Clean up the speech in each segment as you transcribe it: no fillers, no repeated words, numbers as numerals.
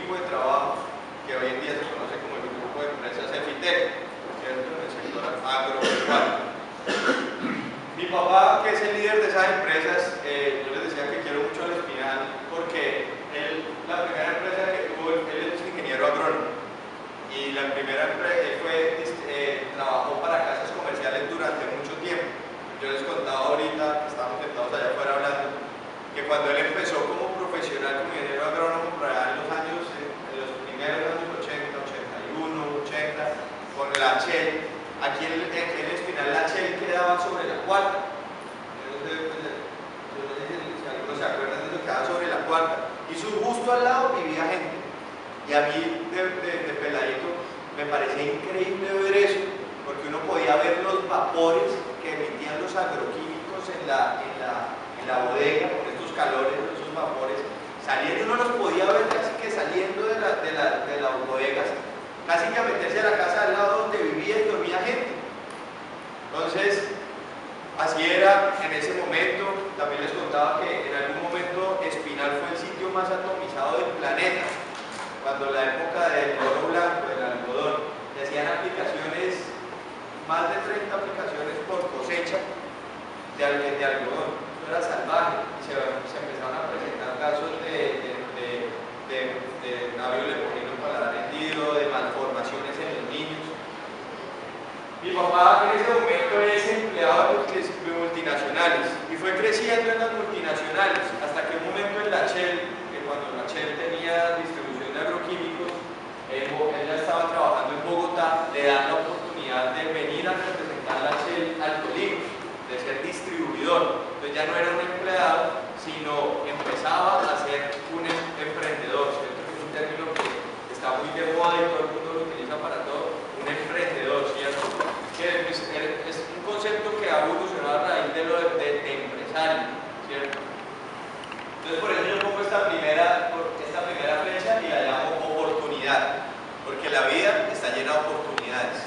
equipo de trabajo que hoy en día se conoce como el grupo de empresas Efitec, ¿cierto? En el sector agropecuario. Mi papá, que es el líder de esas empresas, yo les decía que quiero mucho al Espinal porque la primera empresa que tuvo, él es ingeniero agrónomo y la primera empresa, trabajó para casas comerciales durante mucho tiempo. Yo les contaba ahorita, que estábamos sentados allá afuera hablando, que cuando él empezó como profesional, como ingeniero agrónomo, por allá en los primeros años 80, 81, 80, con la Shell, aquí en el Espinal la Shell quedaba sobre la cuarta. Yo no sé si algunos se acuerdan de eso, quedaba sobre la cuarta. Y justo al lado vivía gente. Y a mí, de peladito, me parecía increíble ver eso, porque uno podía ver los vapores que emitían los agroquímicos en la bodega, con estos calores, esos vapores, salían y uno los podía ver casi que saliendo de las bodegas, casi que a meterse a la casa al lado donde vivía y dormía gente. Entonces, así era en ese momento. También les contaba que en algún momento Espinal fue el sitio más atomizado del planeta, cuando la época del oro blanco, del algodón, se hacían aplicaciones, más de 30 aplicaciones por cosecha de algodón. Eso era salvaje y se empezaron a presentar casos de labio leporino paladar hendido, de malformaciones en los niños. Mi papá en ese momento es empleado de multinacionales y fue creciendo en las multinacionales hasta que un momento en la Shell, que cuando la Shell tenía distribución de agroquímicos, él ya estaba trabajando en Bogotá, le dan la oportunidad de venir a representar la Shell al Tolima, de ser distribuidor. Entonces ya no era un empleado, sino empezaba a ser un emprendedor, ¿cierto? Que es un término que está muy de moda y todo el mundo lo utiliza para todo, un emprendedor, ¿cierto? Que es un concepto que ha evolucionado a raíz de empresario, ¿cierto? Entonces por eso yo pongo esta primera flecha y la llamo oportunidad, porque la vida está llena de oportunidades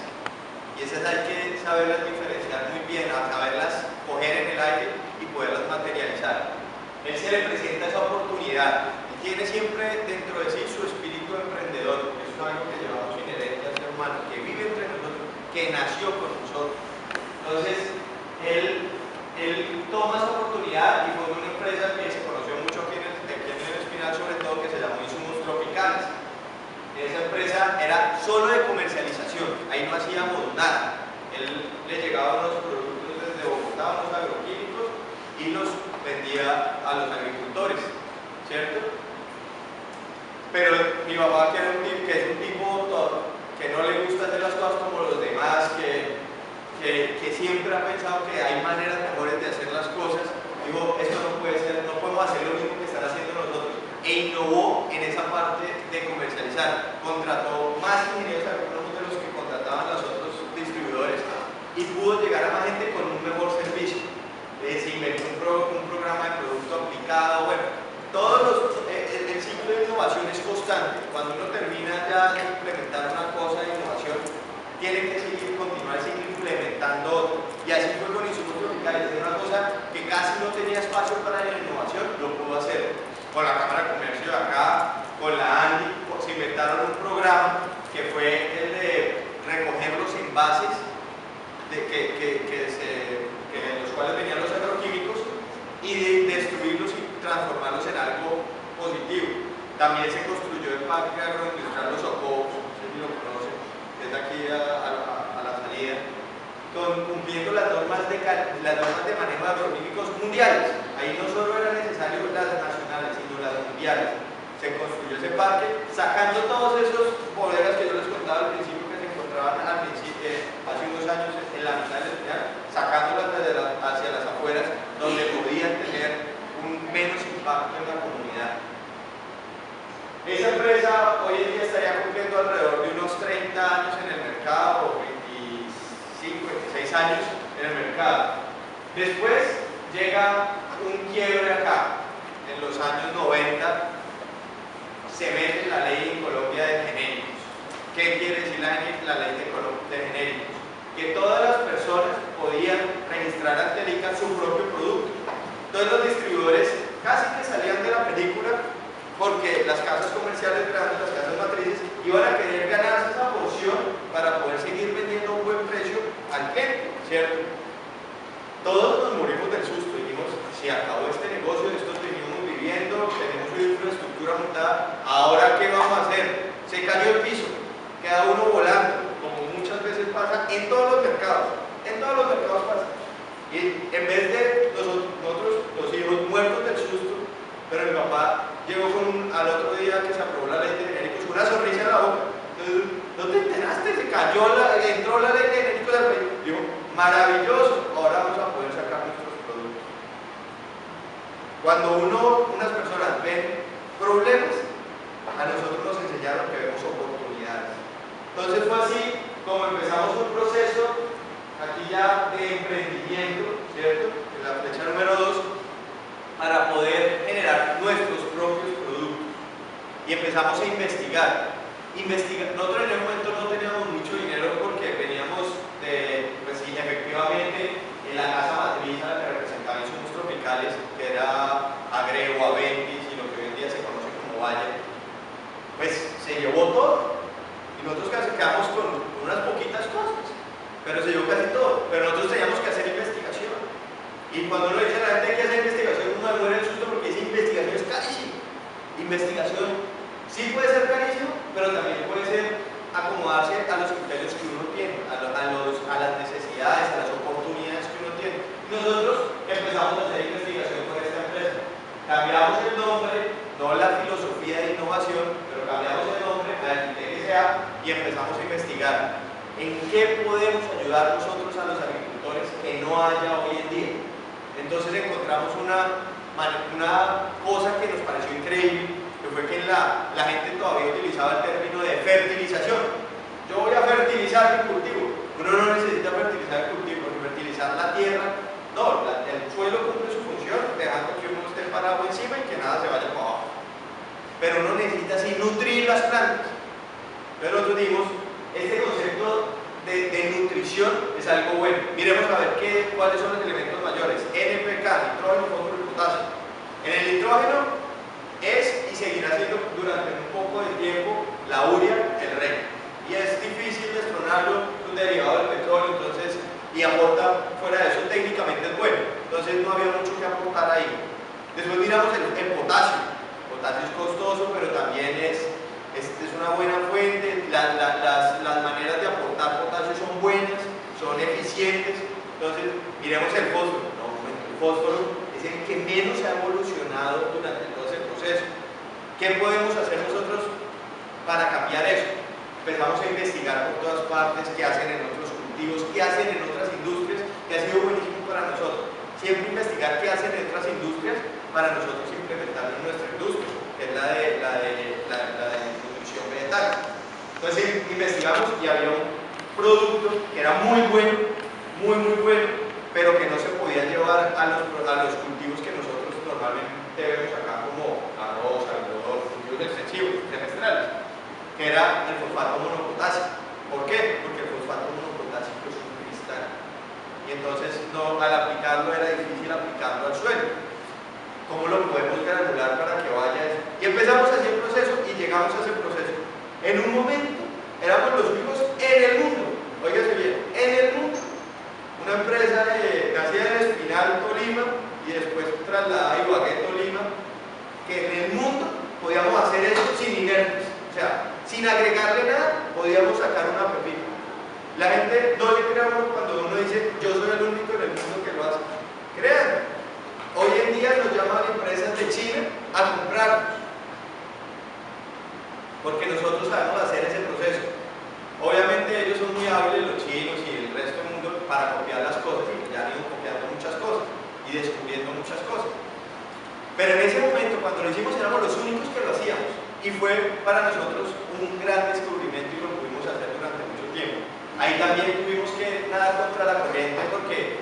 y esas hay que saberlas diferenciar muy bien, a saberlas coger en el aire y poderlas materializar. Él se le presenta esa oportunidad y tiene siempre dentro de sí su espíritu emprendedor, que es algo que llevamos inherente al ser humano, que vive entre nosotros, que nació con nosotros. Entonces él toma esa oportunidad y fue una empresa que se conoció mucho aquí en el Espinal, sobre todo, que se llamó Insumos Tropicales. Esa empresa era solo de comercialización, ahí no hacíamos nada. Él le llegaban los productos desde Bogotá, unos agroquímicos, y los vendía a los agricultores, ¿cierto? Pero mi papá, que es un tipo que no le gusta hacer las cosas como los demás, que siempre ha pensado que hay maneras mejores de hacer las cosas, dijo, esto no puede ser, no podemos hacer lo mismo que están haciendo nosotros, e innovó en esa parte de comercializar. Contrató más ingenieros agrónomos de los que contrataban los otros distribuidores y pudo llegar a más gente con un mejor servicio. Se inventó un programa de producto aplicado. Bueno, el ciclo de innovación es constante. Cuando uno termina ya de implementar una cosa de innovación, tiene que continuar implementando otro. Y así fue con Insumos Tropicales. Era una cosa que casi no tenía espacio para la innovación, lo pudo hacer. Con la Cámara de Comercio de acá, con la ANDI, se inventaron un programa que fue el de recoger los envases en los cuales venían los agroquímicos y de destruirlos y transformarlos en algo positivo. También se construyó el Parque Agroindustrial Los Socobos, no sé si lo conocen, que es de aquí a la salida, cumpliendo las normas de manejo de agroquímicos mundiales. Ahí no solo eran necesarias las nacionales, sino las mundiales. Se construyó ese parque, sacando todos esos bodegas que yo les contaba al principio, que se encontraban hace unos años en la mitad del Espinal, sacándolas hacia las afueras, donde podían tener un menos impacto en la comunidad. Esa empresa hoy en día estaría cumpliendo alrededor de unos 30 años en el mercado, 25, 26 años en el mercado. Después llega un quiebre acá, en los años 90, se mete la ley en Colombia de genéricos. ¿Qué quiere decir la ley de genéricos? Que todas las personas podían registrar ante el INCA su propio producto. Entonces los distribuidores casi que salían de la película porque las casas comerciales grandes, las infraestructura montada. ¿Ahora qué vamos a hacer? Se cayó el piso, queda uno volando, como muchas veces pasa en todos los mercados. En todos los mercados pasa. Y en vez de nosotros, los hijos, muertos del susto, pero mi papá llegó al otro día que se aprobó la ley de genéricos con una sonrisa en la boca. Entonces, ¿no te enteraste? Se cayó, entró la ley de genéricos al país. Dijo, maravilloso, ahora vamos a poder sacar nuestros productos. Cuando unas personas ven problemas, a nosotros nos enseñaron que vemos oportunidades. Entonces fue así como empezamos un proceso aquí ya de emprendimiento, ¿cierto? En la flecha número 2, para poder generar nuestros propios productos. Y empezamos a investigar. Nosotros en ese momento no teníamos mucho dinero porque veníamos de, pues sí, efectivamente, en la casa matriz a la que representaba Insumos Tropicales, que era Agrego, Aventis y lo que hoy en día se conoce como Valle, pues se llevó todo. Y nosotros casi quedamos con unas poquitas cosas, pero se llevó casi todo. Pero nosotros teníamos que hacer investigación. Y cuando uno dice a la gente que hace investigación, uno muere el susto porque dice investigación es carísimo. Investigación sí puede ser carísimo, pero también puede ser acomodarse a los criterios que uno tiene, a las necesidades, a las oportunidades que uno tiene. Nosotros empezamos a hacer investigación con esta empresa. Cambiamos el nombre, no la filosofía de innovación, pero cambiamos el nombre, la ITGA, y empezamos a investigar en qué podemos ayudar nosotros a los agricultores que no haya hoy en día. Entonces encontramos una cosa que nos pareció increíble, que fue que la gente todavía utilizaba el término de fertilización. Yo voy a fertilizar mi cultivo. Uno no necesita fertilizar el cultivo, porque fertilizar la tierra, no, el suelo cumple su función, dejando que uno esté parado encima y que nada se vaya para abajo. Pero uno necesita así nutrir las plantas. Entonces nosotros dimos este concepto de nutrición es algo bueno. Miremos a ver cuáles son los elementos mayores. NPK, nitrógeno, fósforo y potasio. En el nitrógeno es y seguirá siendo durante un poco de tiempo la urea el rey. Y es difícil destronarlo, es un derivado del petróleo, entonces, y aporta, fuera de eso técnicamente es bueno. Entonces no había mucho que aportar ahí. Después miramos el potasio. El potasio es costoso, pero también es una buena fuente, las maneras de aportar potasio son buenas, son eficientes. Entonces, miremos el fósforo. No, el fósforo es el que menos se ha evolucionado durante todo ese proceso. ¿Qué podemos hacer nosotros para cambiar eso? Empezamos a investigar por todas partes qué hacen en otros cultivos, qué hacen en otras industrias, que ha sido buenísimo para nosotros. Siempre investigar qué hacen en otras industrias para nosotros implementarlo en nuestra industria, que es la de nutrición vegetal. Entonces investigamos y había un producto que era muy bueno, muy bueno, pero que no se podía llevar a los cultivos que nosotros normalmente vemos acá como arroz, algodón, cultivos extensivos, semestrales, que era el fosfato monopotásico. ¿Por qué? Porque el fosfato monopotásico es un cristal. Y entonces al aplicarlo era difícil aplicarlo al suelo. ¿Cómo lo podemos granular para que vaya eso? Y empezamos así el proceso y llegamos a ese proceso. En un momento éramos los únicos en el mundo, óigase bien, en el mundo. Una empresa nacida en Espinal, Tolima, y después trasladada a Ibagué, Tolima, que en el mundo podíamos hacer eso sin inertes. O sea, sin agregarle nada, podíamos sacar una pepita. La gente no le crea a uno cuando uno dice, yo soy el único en el mundo que lo hace. Crean. Hoy en día nos llaman empresas de China a comprarnos, porque nosotros sabemos hacer ese proceso. Obviamente ellos son muy hábiles, los chinos y el resto del mundo, para copiar las cosas, y ya han ido copiando muchas cosas y descubriendo muchas cosas. Pero en ese momento, cuando lo hicimos, éramos los únicos que lo hacíamos, y fue para nosotros un gran descubrimiento y lo pudimos hacer durante mucho tiempo. Ahí también tuvimos que nadar contra la corriente porque